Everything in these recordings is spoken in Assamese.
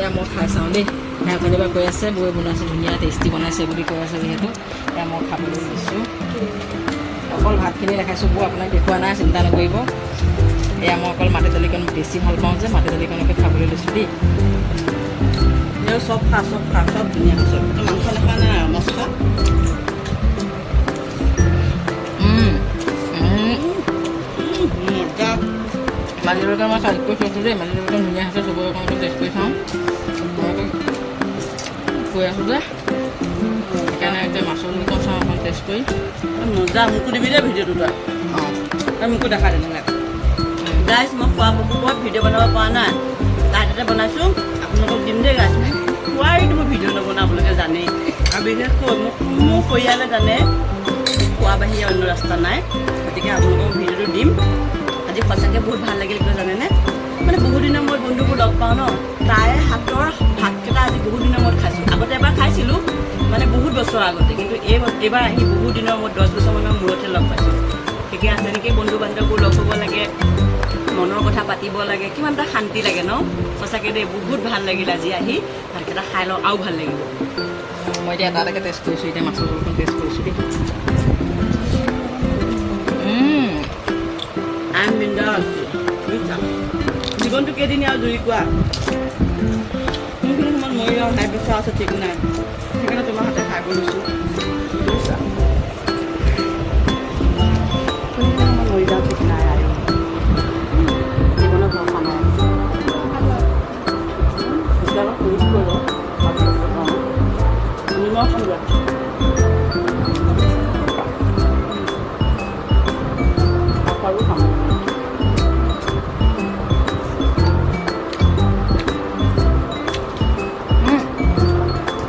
এয়া মই খাই চাওঁ দেই খাই কেতিয়াবা কৈ আছে বৌয়ে বনাইছে ধুনীয়া টেষ্টি বনাইছে বুলি কৈ আছে যিহেতু এয়া মই খাবলৈ দিছোঁ অকল ভাতখিনি দেখাইছোঁ বৌ আপোনাক দেখুওৱা নাই চিন্তা নকৰিব এয়া মই অকল মাটি দালিকণ বেছি ভাল পাওঁ যে মাটি দালিকণকে খাবলৈ লৈছোঁ দেই চব খা চব ধুনীয়া চব মাংস নাখা নাই মাছ খা মাটি দালিকণ মই চাইজ কৰি থৈছোঁ দেই মাটি দালিকণ ধুনীয়া হৈছে চবৰে অকণমান টেষ্ট কৰি চাওঁ কৈ আছোঁ যে সেইকাৰণে এতিয়া মাছৰ দালিকণ চাওঁ অকণ টেষ্ট কৰি মজা মোকো দিবি দেই ভিডিঅ'টো তই মোকো দেখা তেনেকৈ গাইছ মই খোৱা বহুত ভিডিঅ' বনাব পৰা নাই তাতে বনাইছোঁ আপোনালোকক দিম দেই গাইছ খোৱাইতো মই ভিডিঅ' নবনাবলৈকে জানেই আৰু বিশেষকৈ মোৰ পৰিয়ালে জানে খোৱা বাহিৰে অন্য ৰাস্তা নাই গতিকে আপোনালোকক ভিডিঅ'টো দিম আজি সঁচাকৈ বহুত ভাল লাগিল কিয় জানেনে মানে বহুত দিনৰ মূৰত বন্ধুবোৰ লগ পাওঁ ন তাই হাতৰ ভাতকেইটা আজি বহুত দিনৰ মূৰত খাইছোঁ আগতে এবাৰ খাইছিলোঁ মানে বহুত বছৰ আগতে কিন্তু এইবাৰ আহি বহুত দিনৰ মূৰত 10 বছৰমানৰ মূৰতে লগ পাইছোঁ ঠিকে আছে নেকি বন্ধু বান্ধৱবোৰ লগ হ'ব লাগে মনৰ কথা পাতিব লাগে কিমান এটা শান্তি লাগে ন সঁচাকৈ দেই বহুত ভাল লাগিল আজি আহি ভাতকেইটা খাই লওঁ আৰু ভাল লাগিব মই এতিয়া এটা এটাকৈ টেষ্ট কৰিছোঁ এতিয়া মাছৰ জোলখন টেষ্ট কৰিছোঁ দেই আই এম বিন্দাছ বুজিছা জীৱনটো কেইদিনীয়া আৰু জুৰি কোৱা কোনখিনি সময়ত মৰি যাওঁ হাই প্ৰেছাৰ আছে ঠিক নাই সেইকাৰণে তোমাৰ হাতে খাই লৈছোঁ বুজিছা কোনখিনি সময়ত মৰি যাওঁ ঠিক নাই আৰু জীৱনত ভৰসা নাই নিমখ দিয়া আৰু খাম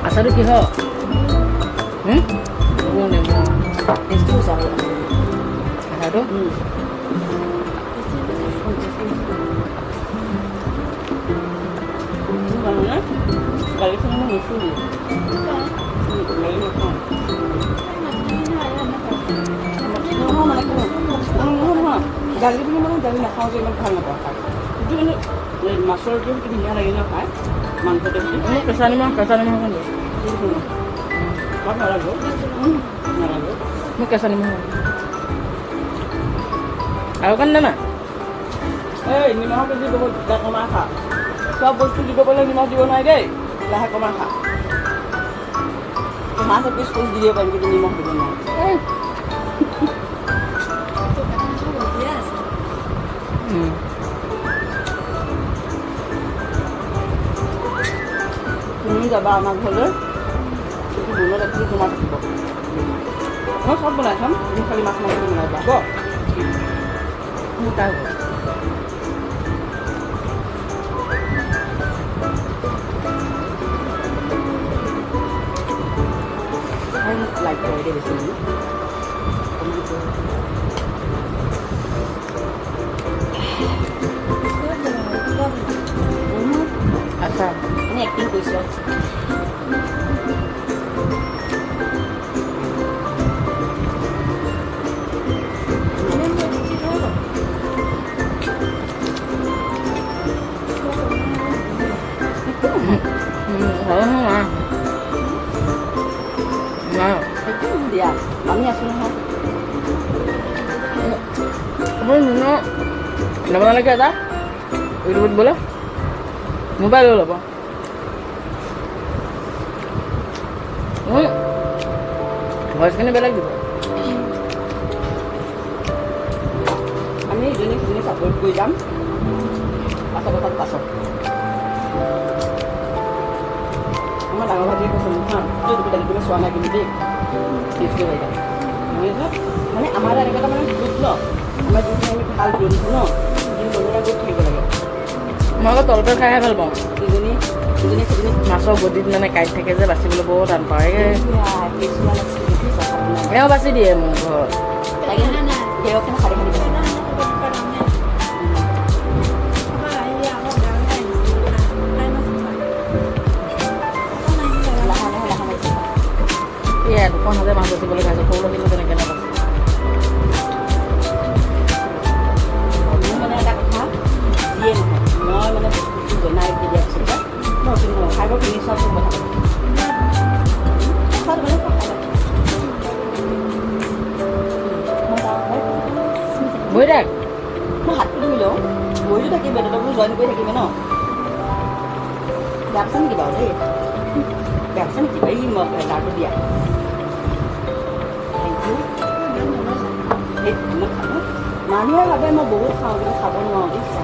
আচাৰটো কিহৰ নেমু টেষ্টি হৈছে আৰু আচাৰটো গাড়ীখন মই নুচুলি গাড়ী নাখাওঁ নহয় দালি বুলি মানে দালি নাখাওঁ যে ইমান ভাল নাপাওঁ খাই কিন্তু মানে মাছৰ সেইটো ধুনীয়া লাগে ন খাই মাংসটো কেঁচা নিমখ নালাগে নালাগে মোক কেঁচা নিমখ আৰু কাৰণে না এই নিমখৰ কেজি বহুত কমাই খা চব বস্তু দিব পাৰিলে নিমখ দিব নোৱাৰি দেই লাহে কমাই খা মাছ এপিচ পিচ দি দিব পাৰিম কিন্তু নিমখ দিব নোৱাৰি তুমি যাবা আমাৰ ঘৰলৈ বনোৱা ৰাখি তোমাৰ থাকিব মই চব বনাই থ'ম তুমি খালি মাছ মাংস বনাই পাব তাৰ লাইক কৰি দিয়ে বেছি আচ্ছা মানে এক্টিং কৰিছোঁ দিয়া আমি আছোঁ নহয় আপুনি নবনালৈকে এটা ইউটিউবত বোলে মোবাইল ল'ব ভইচখিনি বেলেগ দিব আমি ইজনী সিজনী ছাপোৰ্ট কৰি যাম পাছত আমাৰ ডাঙৰ ভাইটিয়ে কৈছে মোক হা তই দালিবলৈ চোৱা নাই কিন্তু দেই টেষ্টি হৈ যায় মানে আমাৰ এনেকুৱা এটা মানে গ্ৰুপ ন আমাৰ যোনখিনি আমি ভাল বন্ধু ন যোন বন্ধুটা গ্ৰুপ থাকিব লাগে মই আকৌ তলপেল খাইহে ভাল পাওঁ ইজনী সিজনী মাছৰ বডিত মানে কাঁইট থাকে যে বাচিবলৈ বৰ টান পাওঁ এওঁ বাচি দিয়ে মোৰ ঘৰত সেইকাৰণে খালি খালি এয়া দুখন হাতে মাছ বাচিবলৈ খাইছোঁ সৰু ল'ৰা কিন্তু তেনেকৈ নাবাচে মানে এটা কথা যিয়ে নহয় মই মানে বস্তুটো বনাই দি দিয়াৰ পিছতে মই পিছত কথা পাতিম খোৱা মানে বহি থাক মই হাতটো ধুই লওঁ বহিটো থাকিব তথাপিও জইন কৰি থাকিব ন বেয়া পাইছা নেকি বাৰু দেই বেয়া পাইছা নেকি এই মই লাড়ুটো দিয়া মানুহে ভাবে মই বহুত খাওঁ কিন্তু খাব নোৱাৰোঁ বুজিছা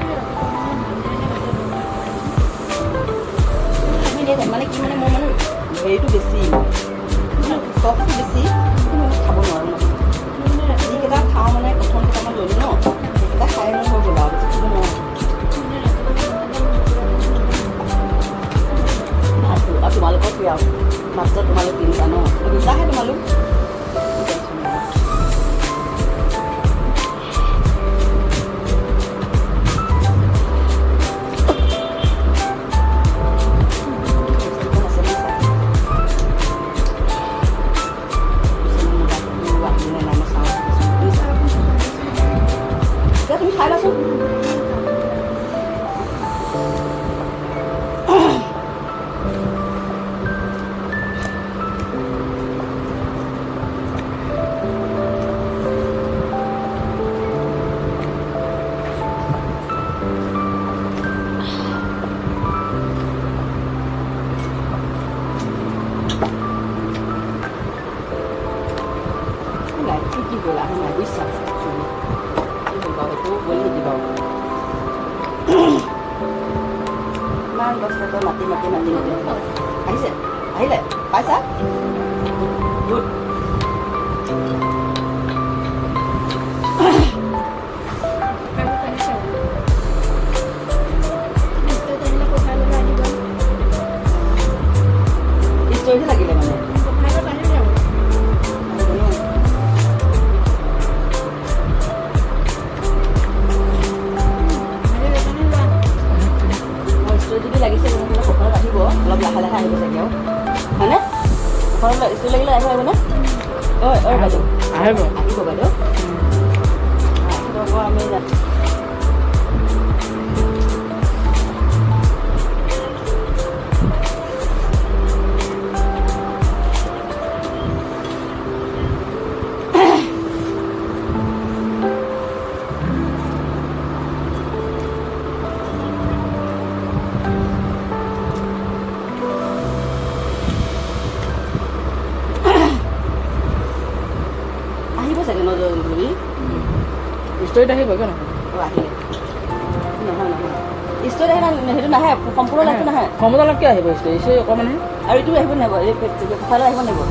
মানে কি মানে মোৰ মানে হেৰিটো বেছি চখটো বেছি কিন্তু মানে খাব নোৱাৰোঁ মই যিকেইটা খাওঁ মানে প্ৰথম কেইটামান ল'লোঁ ন সেইকেইটা খাই মোৰ হৈ গ'ল আৰু বেছি খাব নোৱাৰোঁ আৰু তোমালোকৰ কি আৰু মাত্ৰ তোমালোক তিনিটা ন দুটাহে তোমালোক তুমি খাই লোৱাচোন কি গ'ল আহি নাই বুজিছা বলি দিব ইমান কষ্টকৈ মাতি আহিছে আহিলে পাইছা গুড ষ্টৰিটো লাগিলে মানে যদি লাগিছে তেনেহ'লে সকালত আহিব অলপ লাহে লাহে আহিব চাগে আৰু হয়নে সকালত ষ্টৰি লাগিলে আহিব আহিবনে ঐ বাইদেউ আহিব বাইদেউ আকৌ আমি আহিব চাগে নজৰ ঘূৰি ষ্টৰিত আহিব কিয় নহয় আহিলে নহয় ষ্টৰি আহে সেইটো নাহে সম্পূৰ্ণ লাইফটো নাহে সমতলত কিয় আহিব ষ্টৰি ষ্টৰি অকণমানহে আৰু ইটো আহিব নাহিব ইফালে আহিব নাহিব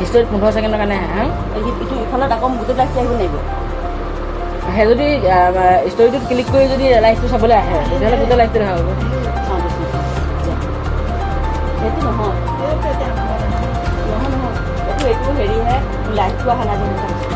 ষ্টৰিত 15 ছেকেণ্ডৰ কাৰণে আহে ইটো ইফালত আকৌ গোটেই লাইফটো আহিব নাহিব আহে যদি ষ্টৰিটোত ক্লিক কৰি যদি লাইফটো চাবলৈ আহে তেতিয়াহ'লে গোটেই লাইফটো দেখা হ'ব সেইটো নহয় এইটো হেৰিহে লাইফটো অহা নাই